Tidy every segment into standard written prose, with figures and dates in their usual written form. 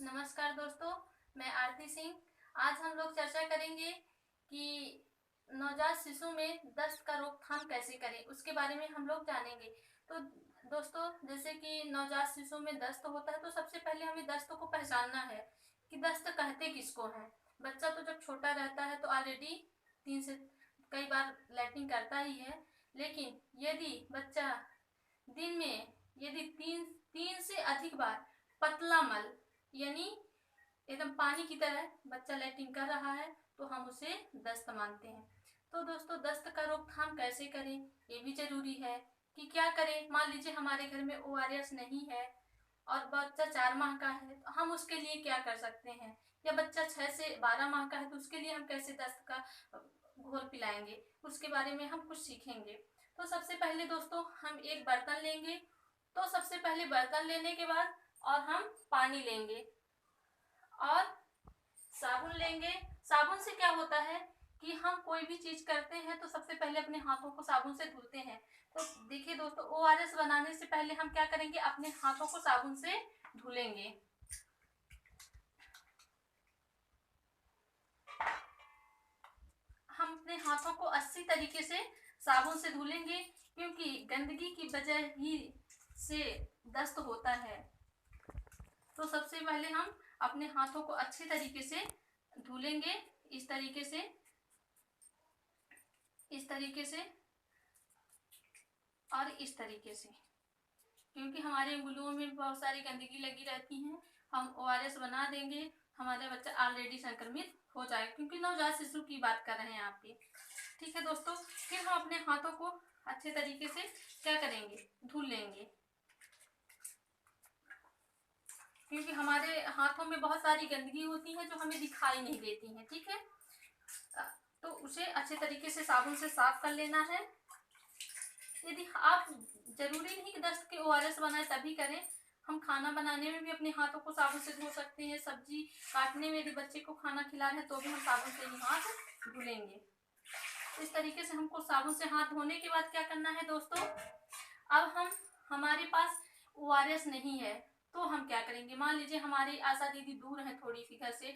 नमस्कार दोस्तों, मैं आरती सिंह। आज हम लोग चर्चा करेंगे कि नवजात शिशु में दस्त का रोकथाम कैसे करें, उसके बारे में हम लोग जानेंगे। तो दोस्तों, जैसे कि नवजात शिशु में दस्त होता है तो सबसे पहले हमें दस्त को पहचानना है कि दस्त कहते किसको है। बच्चा तो जब छोटा रहता है तो ऑलरेडी 3 से कई बार लैट्रिन करता ही है, लेकिन यदि बच्चा दिन में यदि तीन से अधिक बार पतला मल यानी एकदम पानी की तरह बच्चा लैट्रिन कर रहा है तो हम उसे दस्त मानते हैं। तो दोस्तों, दस्त का रोकथाम कैसे करें ये भी जरूरी है कि क्या करें। मान लीजिए हमारे घर में ORS नहीं है और बच्चा 4 माह का है तो हम उसके लिए क्या कर सकते हैं, या बच्चा 6 से 12 माह का है तो उसके लिए हम कैसे दस्त का घोल पिलाएंगे, उसके बारे में हम कुछ सीखेंगे। तो सबसे पहले दोस्तों हम एक बर्तन लेंगे। तो सबसे पहले बर्तन लेने के बाद और हम पानी लेंगे और साबुन लेंगे। साबुन से क्या होता है कि हम कोई भी चीज करते हैं तो सबसे पहले अपने हाथों को साबुन से धुलते हैं। तो देखिए दोस्तों, ORS बनाने से पहले हम क्या करेंगे, अपने हाथों को साबुन से धुलेंगे। हम अपने हाथों को अच्छी तरीके से साबुन से धुलेंगे, क्योंकि गंदगी की वजह ही से दस्त होता है। तो सबसे पहले हम अपने हाथों को अच्छे तरीके से धुलेंगे, इस तरीके से और इस तरीके से, क्योंकि हमारे उंगलियों में बहुत सारी गंदगी लगी रहती है। हम ORS बना देंगे, हमारा बच्चा ऑलरेडी संक्रमित हो जाएगा, क्योंकि नवजात शिशु की बात कर रहे हैं आपके। ठीक है दोस्तों, फिर हम अपने हाथों को अच्छे तरीके से क्या करेंगे, धुल लेंगे, क्योंकि हमारे हाथों में बहुत सारी गंदगी होती है जो हमें दिखाई नहीं देती है। ठीक है, तो उसे अच्छे तरीके से साबुन से साफ कर लेना है। यदि आप जरूरी नहीं कि दस्त के ORS बनाए तभी करें, हम खाना बनाने में भी अपने हाथों को साबुन से धो सकते हैं। सब्जी काटने में यदि बच्चे को खाना खिला रहे हैं तो भी हम साबुन से ही हाथ धुलेंगे। इस तरीके से हमको साबुन से हाथ धोने के बाद क्या करना है दोस्तों, अब हमारे पास ORS नहीं है तो हम क्या करेंगे। मान लीजिए हमारी आशा दीदी दूर है थोड़ी सी घर से,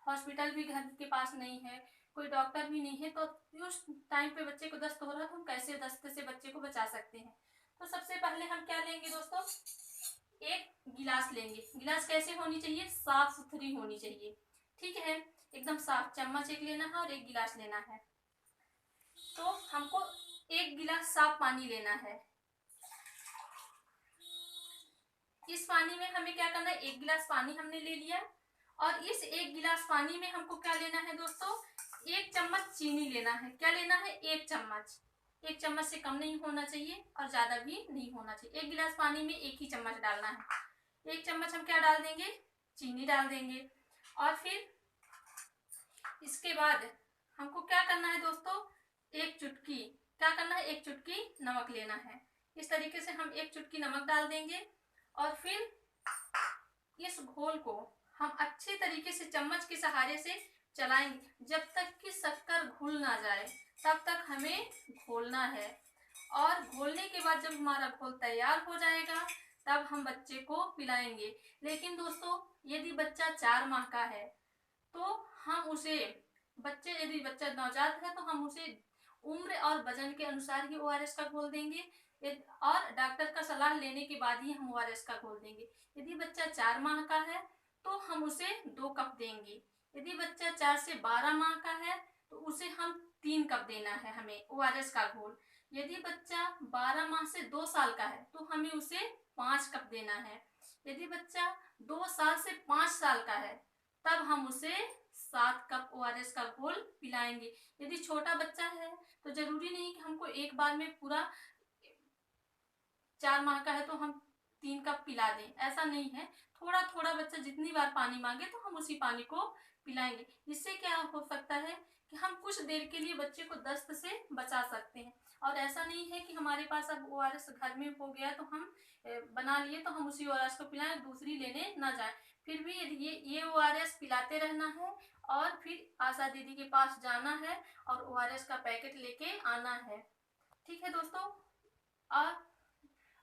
हॉस्पिटल भी घर के पास नहीं है, कोई डॉक्टर भी नहीं है, तो उस टाइम पे बच्चे को दस्त हो रहा है तो हम कैसे दस्त से बच्चे को बचा सकते हैं। तो सबसे पहले हम क्या लेंगे दोस्तों, एक गिलास लेंगे। गिलास कैसे होनी चाहिए, साफ सुथरी होनी चाहिए। ठीक है, एकदम साफ। चम्मच एक लेना है और एक गिलास लेना है। तो हमको एक गिलास साफ पानी लेना है। इस पानी में हमें क्या करना है, एक गिलास पानी हमने ले लिया और इस एक गिलास पानी में हमको क्या लेना है दोस्तों, 1 चम्मच चीनी लेना है। क्या लेना है, 1 चम्मच। 1 चम्मच से कम नहीं होना चाहिए और ज्यादा भी नहीं होना चाहिए। 1 गिलास पानी में 1 ही चम्मच डालना है। 1 चम्मच हम क्या डाल देंगे, चीनी डाल देंगे। और फिर इसके बाद हमको क्या करना है दोस्तों, एक चुटकी क्या करना है, 1 चुटकी नमक लेना है। इस तरीके से हम 1 चुटकी नमक डाल देंगे और फिर इस घोल को हम अच्छे तरीके से चम्मच के सहारे से चलाएंगे जब तक कि शक्कर घुल ना जाए, तब तक हमें घोलना है। और घोलने के बाद जब हमारा घोल तैयार हो जाएगा तब हम बच्चे को पिलाएंगे। लेकिन दोस्तों, यदि बच्चा 4 माह का है तो हम उसे यदि बच्चा नवजात है तो हम उसे उम्र और वजन के अनुसार ही ORS का घोल देंगे और डॉक्टर का सलाह लेने के बाद ही हम ORS का घोल देंगे। यदि बच्चा 4 माह का है तो हम उसे 2 कप देंगे। यदि बच्चा 4 से 12 माह का है तो उसे हम 3 कप देना है हमें ORS का घोल। यदि बच्चा 12 माह से 2 साल का है तो हमें उसे 5 कप देना है। यदि बच्चा 2 साल से 5 साल का है तब हम उसे 7 कप ORS का घोल पिलाएंगे। यदि छोटा बच्चा है तो जरूरी नहीं कि हमको एक बार में पूरा 4 माह का है तो हम 3 कप पिला दें, ऐसा नहीं है। थोड़ा थोड़ा बच्चा जितनी बार पानी मांगे तो हम उसी पानी को पिलाएंगे। इससे क्या हो सकता है कि हम कुछ देर के लिए बच्चे को दस्त से बचा सकते हैं। और ऐसा नहीं है कि हमारे पास अब ORS घर में हो गया तो हम बना लिए तो हम उसी ORS को पिलाएं, दूसरी लेने ना जाए। फिर भी ये ORS पिलाते रहना है और फिर आशा दीदी के पास जाना है और ORS का पैकेट लेके आना है। ठीक है दोस्तों,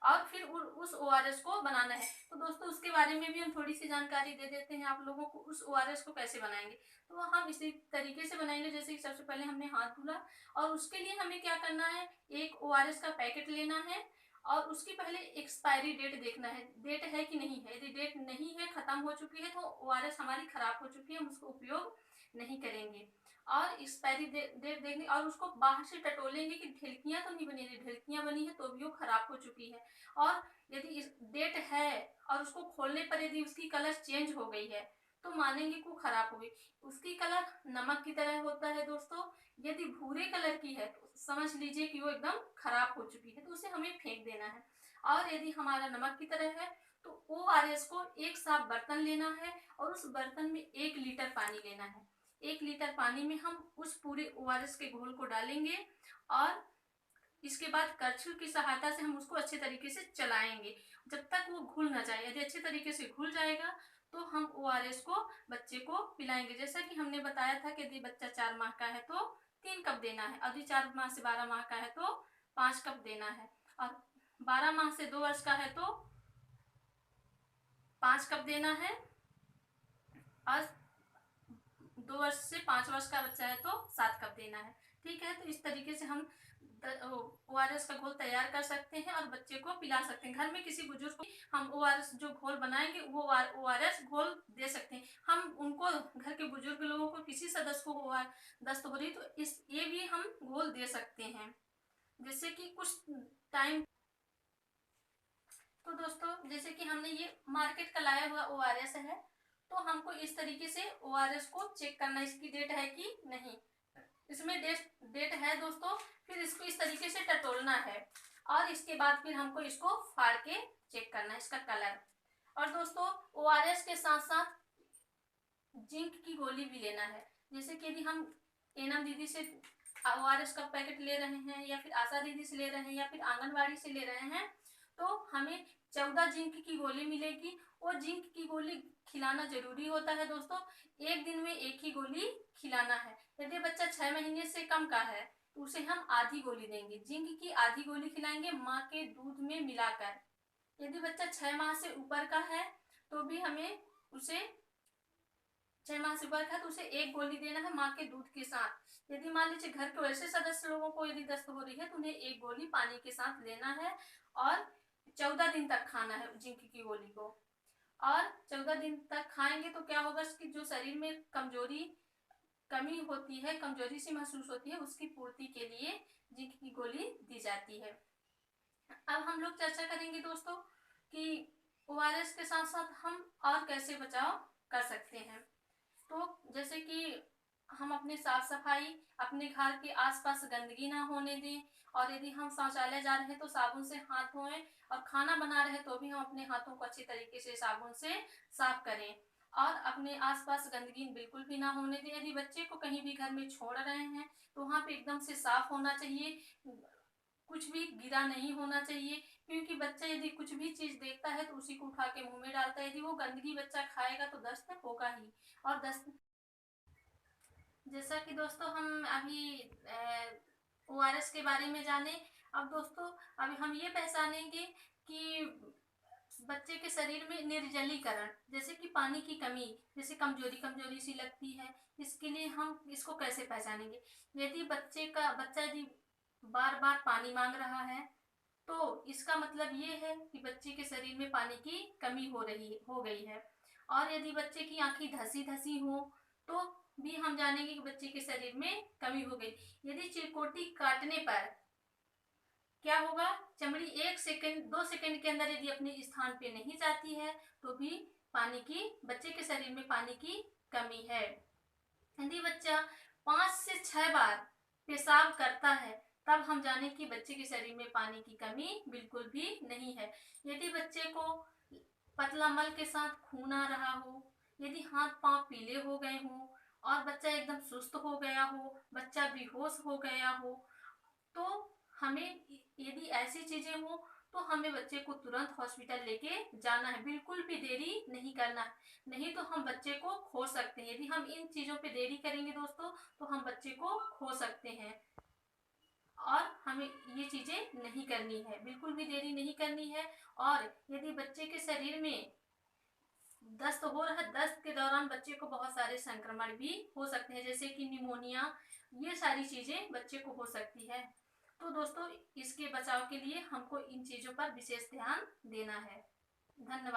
और फिर उस ORS को बनाना है। तो दोस्तों उसके बारे में भी हम थोड़ी सी जानकारी दे देते हैं आप लोगों को। उस ORS को कैसे बनाएंगे, तो हम इसी तरीके से बनाएंगे। जैसे कि सबसे पहले हमने हाथ धुला, और उसके लिए हमें क्या करना है, एक ORS का पैकेट लेना है और उसकी पहले एक्सपायरी डेट देखना है, डेट है कि नहीं है। यदि डेट नहीं है, खत्म हो चुकी है, तो ORS हमारी खराब हो चुकी है, हम उसको उपयोग नहीं करेंगे। और एक्सपायरी डेट देखने, और उसको बाहर से टटोलेंगे कि ढिलकियां तो नहीं बनी। यदि ढिलकियां बनी है तो भी वो खराब हो चुकी है। और यदि इस डेट है और उसको खोलने पर यदि उसकी कलर चेंज हो गई है, तो मानेंगे कि वो खराब हो गई। उसकी कलर नमक की तरह होता है दोस्तों। यदि भूरे कलर की है तो समझ लीजिए कि वो एकदम खराब हो चुकी है, तो उसे हमें फेंक देना है। और यदि हमारा नमक की तरह है तो ORS को एक साफ बर्तन लेना है और उस बर्तन में 1 लीटर पानी लेना है। 1 लीटर पानी में हम उस पूरे ORS के घोल को डालेंगे और इसके बाद करछुल की सहायता से हम उसको अच्छे तरीके से चलाएंगे जब तक वो घुल ना जाए। यदि अच्छे तरीके से घुल जाएगा तो हम ORS को बच्चे को पिलाएंगे। जैसा कि हमने बताया था कि यदि बच्चा 4 माह का है तो 3 कप देना है, यदि 4 माह से 12 माह का है तो 5 कप देना है, और 12 माह से 2 वर्ष का है तो 5 कप देना है, और 2 वर्ष से 5 वर्ष का बच्चा है तो 7 कप देना है। ठीक है, तो इस तरीके से हम ORS का घोल तैयार कर सकते हैं और बच्चे को पिला सकते हैं। घर में किसी बुजुर्ग को हम ORS जो घोल बनाएंगे वो ORS घोल दे सकते हैं। हम उनको, घर के बुजुर्ग लोगों को, किसी सदस्य को दस्त हो रही तो इस ये भी हम घोल दे सकते हैं, जैसे कि कुछ टाइम। तो दोस्तों जैसे कि हमने ये मार्केट का लाया हुआ ORS है, तो हमको इस तरीके से ORS को चेक करना, इसकी डेट है कि नहीं। इसमें डेट है दोस्तों, फिर इसको इस तरीके से टटोलना है और इसके बाद फिर हमको इसको फाड़ के चेक करना है इसका कलर। और दोस्तों ORS के साथ साथ जिंक की गोली भी लेना है। जैसे कि यदि हम एनम दीदी से ORS का पैकेट ले रहे हैं, या फिर आशा दीदी से ले रहे हैं, या फिर आंगनबाड़ी से ले रहे हैं, तो हमें 14 जिंक की गोली मिलेगी। और जिंक की गोली खिलाना जरूरी होता है दोस्तों, एक दिन में एक ही गोली खिलाना है। यदि बच्चा 6 महीने से कम का है तो उसे हम आधी गोली देंगे, जिंक की आधी गोली खिलाएंगे माँ के दूध में मिलाकर। यदि बच्चा 6 माह से ऊपर का है तो भी हमें उसे 6 माह से ऊपर का तो उसे 1 गोली देना है माँ के दूध के साथ। यदि मान लीजिए घर के वैसे सदस्य लोगों को यदि दस्त हो रही है तो उन्हें 1 गोली पानी के साथ लेना है और 14 दिन तक खाना है जिंक की गोली को। और 14 दिन तक खाएंगे तो क्या होगा कि जो शरीर में कमी होती है, कमजोरी सी महसूस होती है, उसकी पूर्ति के लिए जिंक की गोली दी जाती है। अब हम लोग चर्चा करेंगे दोस्तों कि ORS के साथ साथ हम और कैसे बचाव कर सकते हैं। तो जैसे कि हम अपने साफ सफाई, अपने घर के आसपास गंदगी ना होने दें, और यदि हम शौचालय जा रहे हैं तो साबुन से हाथ धोएं, और खाना बना रहे तो भी हम अपने हाथों को अच्छी तरीके से साबुन से साफ करें, और अपने आसपास गंदगी बिल्कुल भी ना होने दें। यदि बच्चे को कहीं भी घर में छोड़ रहे हैं तो वहाँ पे एकदम से साफ होना चाहिए, कुछ भी गिरा नहीं होना चाहिए, क्योंकि बच्चा यदि कुछ भी चीज देखता है तो उसी को उठा के मुंह में डालता है। यदि वो गंदगी बच्चा खाएगा तो दस्त होगा ही। और दस्त, जैसा कि दोस्तों हम अभी ORS के बारे में जाने, अब दोस्तों अभी हम ये पहचानेंगे कि बच्चे के शरीर में निर्जलीकरण, जैसे कि पानी की कमी, जैसे कमजोरी कमजोरी सी लगती है, इसके लिए हम इसको कैसे पहचानेंगे। यदि बच्चा यदि बार बार पानी मांग रहा है तो इसका मतलब ये है कि बच्चे के शरीर में पानी की कमी हो गई है। और यदि बच्चे की आंखें धसी धसी हो तो भी हम जानेंगे कि बच्चे के शरीर में कमी हो गई। यदि चिरकोटी काटने पर क्या होगा, चमड़ी 1 सेकंड 2 सेकंड के अंदर यदि अपने स्थान पे नहीं जाती है तो भी बच्चे के शरीर में पानी की कमी है। यदि बच्चा 5 से 6 बार पेशाब करता है तब हम जाने कि बच्चे के शरीर में पानी की कमी बिल्कुल भी नहीं है। यदि बच्चे को पतला मल के साथ खून आ रहा हो, यदि हाथ पांव पीले हो गए हों, और बच्चा एकदम सुस्त हो गया हो, बच्चा बेहोश हो गया हो, तो हमें, यदि ऐसी चीजें हो तो हमें बच्चे को तुरंत हॉस्पिटल लेके जाना है, बिल्कुल भी देरी नहीं करना, नहीं तो हम बच्चे को खो सकते हैं। यदि हम इन चीजों पे देरी करेंगे दोस्तों तो हम बच्चे को खो सकते हैं। और हमें ये चीजें नहीं करनी है, बिल्कुल भी देरी नहीं करनी है। और यदि बच्चे के शरीर में दस्त हो रहा है, दस्त के दौरान बच्चे को बहुत सारे संक्रमण भी हो सकते हैं, जैसे कि निमोनिया, ये सारी चीजें बच्चे को हो सकती है। तो दोस्तों इसके बचाव के लिए हमको इन चीजों पर विशेष ध्यान देना है। धन्यवाद।